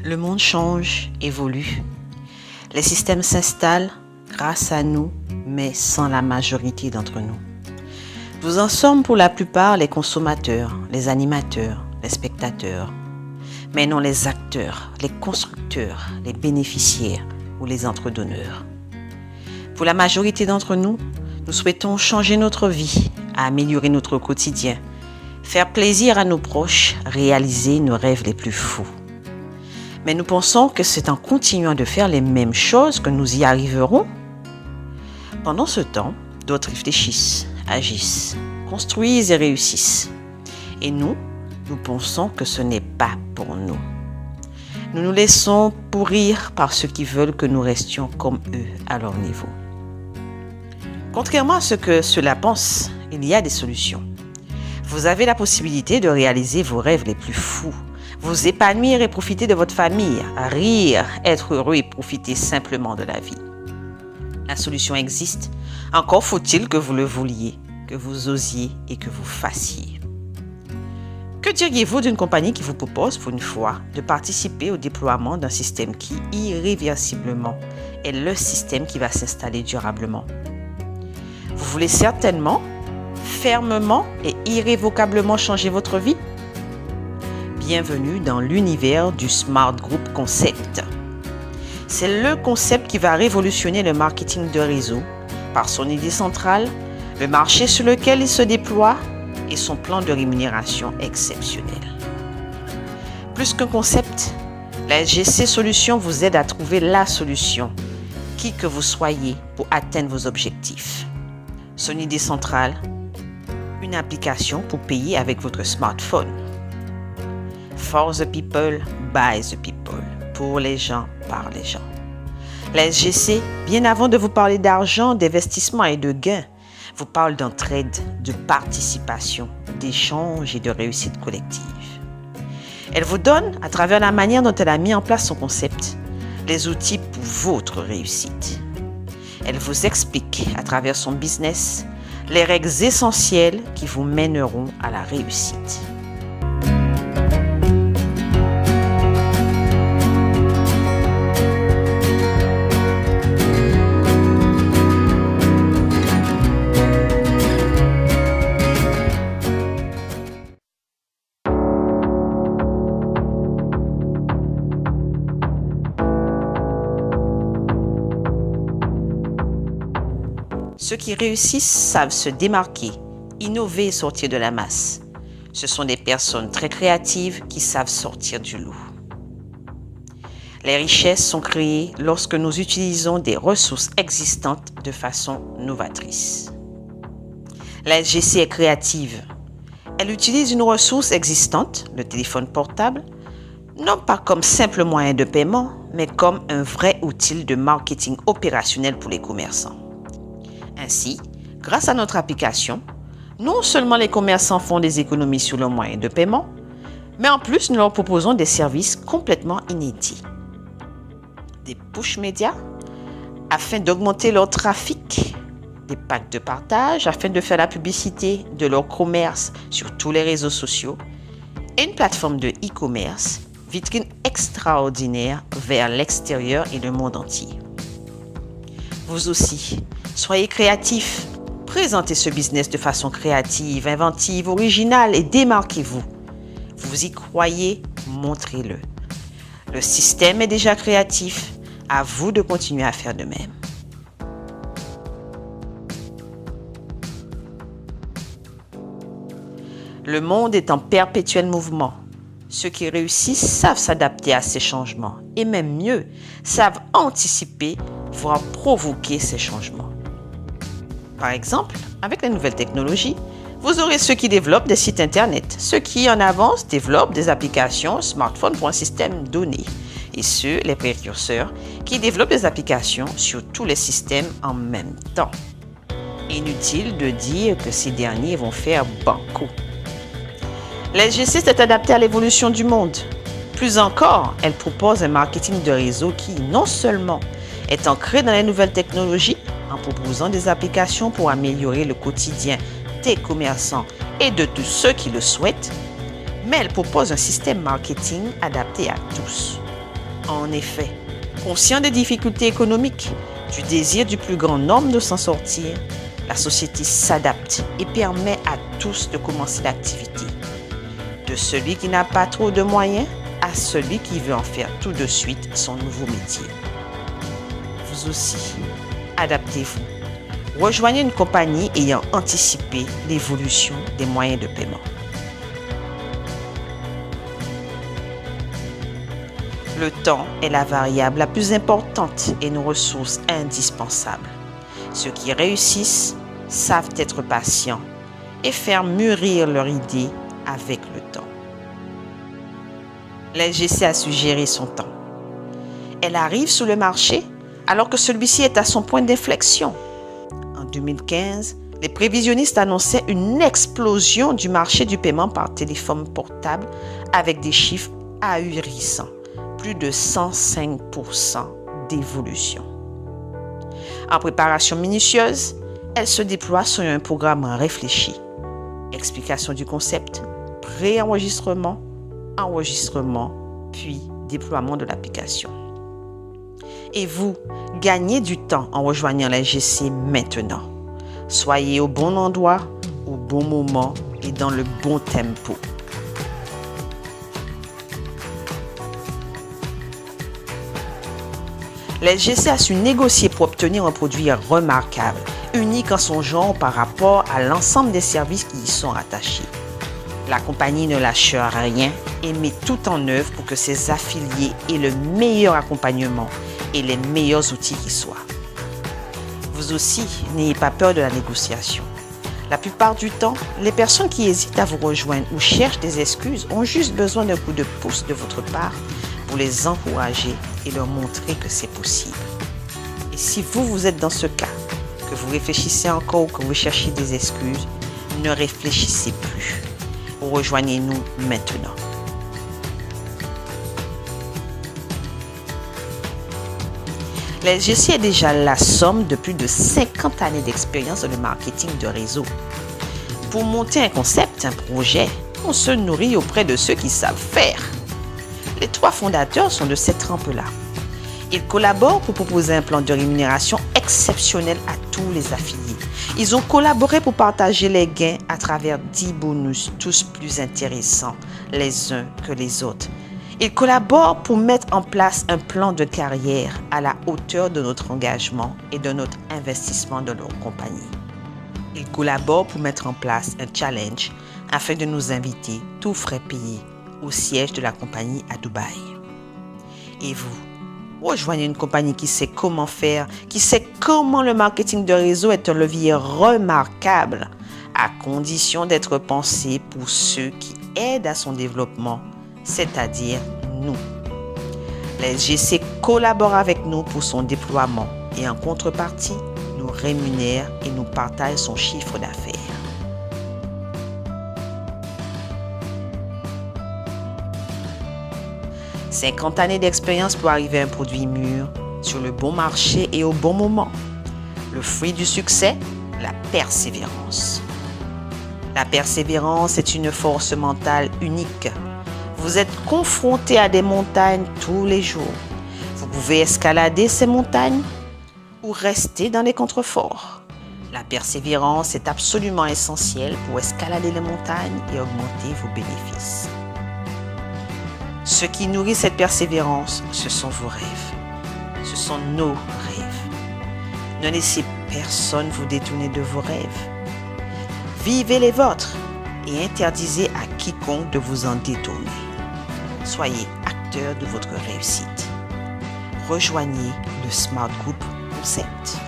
Le monde change, évolue. Les systèmes s'installent grâce à nous, mais sans la majorité d'entre nous. Nous en sommes pour la plupart les consommateurs, les animateurs, les spectateurs, mais non les acteurs, les constructeurs, les bénéficiaires ou les entredonneurs. Pour la majorité d'entre nous, nous souhaitons changer notre vie, améliorer notre quotidien, faire plaisir à nos proches, réaliser nos rêves les plus fous. Mais nous pensons que c'est en continuant de faire les mêmes choses que nous y arriverons. Pendant ce temps, d'autres réfléchissent, agissent, construisent et réussissent. Et nous pensons que ce n'est pas pour nous. Nous nous laissons pourrir par ceux qui veulent que nous restions comme eux à leur niveau. Contrairement à ce que ceux-là pensent, il y a des solutions. Vous avez la possibilité de réaliser vos rêves les plus fous, vous épanouir et profiter de votre famille, rire, être heureux et profiter simplement de la vie. La solution existe, encore faut-il que vous le vouliez, que vous osiez et que vous fassiez. Que diriez-vous d'une compagnie qui vous propose pour une fois de participer au déploiement d'un système qui, irréversiblement, est le système qui va s'installer durablement? Vous voulez certainement, fermement et irrévocablement changer votre vie? Bienvenue dans l'univers du Smart Group Concept. C'est le concept qui va révolutionner le marketing de réseau par son idée centrale, le marché sur lequel il se déploie et son plan de rémunération exceptionnel. Plus qu'un concept, la SGC Solutions vous aide à trouver la solution, qui que vous soyez, pour atteindre vos objectifs. Son idée centrale, une application pour payer avec votre smartphone. For the people, by the people. Pour les gens, par les gens. La SGC, bien avant de vous parler d'argent, d'investissement et de gains, vous parle d'entraide, de participation, d'échange et de réussite collective. Elle vous donne, à travers la manière dont elle a mis en place son concept, les outils pour votre réussite. Elle vous explique, à travers son business, les règles essentielles qui vous mèneront à la réussite. Ceux qui réussissent savent se démarquer, innover et sortir de la masse. Ce sont des personnes très créatives qui savent sortir du lot. Les richesses sont créées lorsque nous utilisons des ressources existantes de façon novatrice. La SGC est créative. Elle utilise une ressource existante, le téléphone portable, non pas comme simple moyen de paiement, mais comme un vrai outil de marketing opérationnel pour les commerçants. Ainsi, grâce à notre application, non seulement les commerçants font des économies sur le moyen de paiement, mais en plus nous leur proposons des services complètement inédits. Des push médias afin d'augmenter leur trafic, des packs de partage afin de faire la publicité de leur commerce sur tous les réseaux sociaux et une plateforme de e-commerce, vitrine extraordinaire vers l'extérieur et le monde entier. Vous aussi, soyez créatifs, présentez ce business de façon créative, inventive, originale et démarquez-vous. Vous y croyez, montrez-le. Le système est déjà créatif, à vous de continuer à faire de même. Le monde est en perpétuel mouvement. Ceux qui réussissent savent s'adapter à ces changements et même mieux, savent anticiper, voire provoquer ces changements. Par exemple, avec les nouvelles technologies, vous aurez ceux qui développent des sites internet, ceux qui en avance développent des applications smartphone pour un système donné et ceux, les précurseurs, qui développent des applications sur tous les systèmes en même temps. Inutile de dire que ces derniers vont faire banco. La SGC s'est adaptée à l'évolution du monde. Plus encore, elle propose un marketing de réseau qui, non seulement est ancré dans les nouvelles technologies, en proposant des applications pour améliorer le quotidien des commerçants et de tous ceux qui le souhaitent, mais elle propose un système marketing adapté à tous. En effet, conscient des difficultés économiques, du désir du plus grand nombre de s'en sortir, la société s'adapte et permet à tous de commencer l'activité. De celui qui n'a pas trop de moyens à celui qui veut en faire tout de suite son nouveau métier. Vous aussi, adaptez-vous. Rejoignez une compagnie ayant anticipé l'évolution des moyens de paiement. Le temps est la variable la plus importante et nos ressources indispensables. Ceux qui réussissent savent être patients et faire mûrir leur idée avec le temps. La SGC a su gérer son temps. Elle arrive sur le marché alors que celui-ci est à son point d'inflexion. En 2015, les prévisionnistes annonçaient une explosion du marché du paiement par téléphone portable avec des chiffres ahurissants. Plus de 105% d'évolution. En préparation minutieuse, elle se déploie sur un programme réfléchi. Explication du concept, pré-enregistrement, enregistrement, puis déploiement de l'application. Et vous, gagnez du temps en rejoignant la SGC maintenant. Soyez au bon endroit, au bon moment et dans le bon tempo. La SGC a su négocier pour obtenir un produit remarquable, unique en son genre par rapport à l'ensemble des services qui y sont rattachés. La compagnie ne lâche rien et met tout en œuvre pour que ses affiliés aient le meilleur accompagnement et les meilleurs outils qui soient. Vous aussi, n'ayez pas peur de la négociation. La plupart du temps, les personnes qui hésitent à vous rejoindre ou cherchent des excuses ont juste besoin d'un coup de pouce de votre part pour les encourager et leur montrer que c'est possible. Et si vous êtes dans ce cas, que vous réfléchissez encore ou que vous cherchez des excuses, ne réfléchissez plus. Rejoignez-nous maintenant. La SGC est déjà la somme de plus de 50 années d'expérience dans le marketing de réseau. Pour monter un concept, un projet, on se nourrit auprès de ceux qui savent faire. Les 3 fondateurs sont de cette trempe-là. Ils collaborent pour proposer un plan de rémunération exceptionnel à tous les affiliés. Ils ont collaboré pour partager les gains à travers 10 bonus, tous plus intéressants les uns que les autres. Ils collaborent pour mettre en place un plan de carrière à la hauteur de notre engagement et de notre investissement dans leur compagnie. Ils collaborent pour mettre en place un challenge afin de nous inviter, tous frais payés, au siège de la compagnie à Dubaï. Et vous, rejoignez une compagnie qui sait comment faire, qui sait comment le marketing de réseau est un levier remarquable, à condition d'être pensé pour ceux qui aident à son développement, c'est-à-dire nous. La SGC collabore avec nous pour son déploiement et en contrepartie, nous rémunère et nous partage son chiffre d'affaires. « 50 années d'expérience pour arriver à un produit mûr, sur le bon marché et au bon moment. Le fruit du succès, la persévérance. La persévérance est une force mentale unique. Vous êtes confronté à des montagnes tous les jours. Vous pouvez escalader ces montagnes ou rester dans les contreforts. La persévérance est absolument essentielle pour escalader les montagnes et augmenter vos bénéfices. Ce qui nourrit cette persévérance, ce sont vos rêves. Ce sont nos rêves. Ne laissez personne vous détourner de vos rêves. Vivez les vôtres et interdisez à quiconque de vous en détourner. Soyez acteur de votre réussite. Rejoignez le Smart Group Concept.